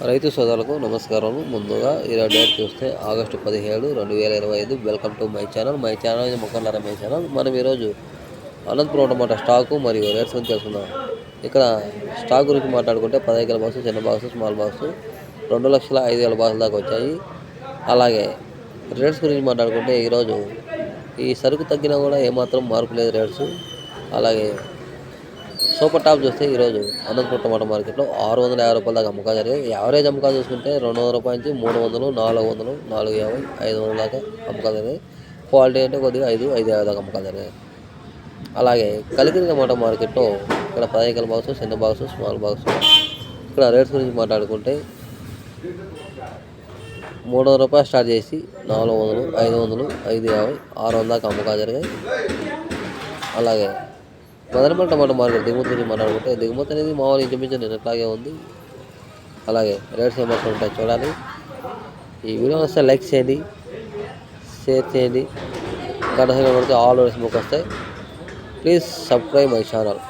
రైతు సోదరులకు నమస్కారం. ముందుగా ఈరోజు డేట్ చూస్తే August 17, 2025. Welcome to my channel. మొక్కల రమేష్ ఛానల్. మనం ఈరోజు అనంతపురం టమాటా స్టాకు మరియు రేట్స్ గురించి తెలుసుకుందాం. ఇక్కడ స్టాక్ గురించి మాట్లాడుకుంటే 10 ఎకరాల బాక్స్, చిన్న బాక్స్, స్మాల్ బాక్స్ 2,05,000 బాక్సుల దాకా వచ్చాయి. అలాగే రేట్స్ గురించి మాట్లాడుకుంటే ఈరోజు ఈ సరుకు తగ్గినా కూడా ఏమాత్రం మార్పు లేదు రేట్స్. అలాగే సూపర్ టాప్ చూస్తే ఈరోజు అనంతపురం టమాటా మార్కెట్లో 650 రూపాయల దాకా అమ్మకాలు జరిగాయి. యావరేజ్ అమ్మకాలు చూసుకుంటే 200 రూపాయల నుంచి 300, 400, 450, 500 దాకా అమ్మకాలు జరిగాయి. క్వాలిటీ అంటే కొద్దిగా 550 దాకా అమ్మకాలు జరిగాయి. అలాగే కలికిరి టమాటా మార్కెట్లో ఇక్కడ 10 ఎకరాల బాక్స్, చిన్న బాక్స్, స్మాల్ బాక్స్. ఇక్కడ రేట్స్ గురించి మాట్లాడుకుంటే 300 రూపాయలు స్టార్ట్ చేసి 400, 500, 550, 600 దాకా అమ్మకాలు జరిగాయి. అలాగే మదనపల్లి టమాటా మార్కెట్ దిగుమతి గురించి మాట్లాడుకుంటే దిగుమతి అనేది మామూలు ఇంచుమించు నిన్నట్లాగే ఉంది. అలాగే రేట్స్ ఏమాత్రం ఉంటాయి చూడాలి. ఈ వీడియో వస్తే లైక్ చేయండి, షేర్ చేయండి. గంట పడితే ఆల్ రేట్స్ బుక్ వస్తాయి. Please subscribe my channel.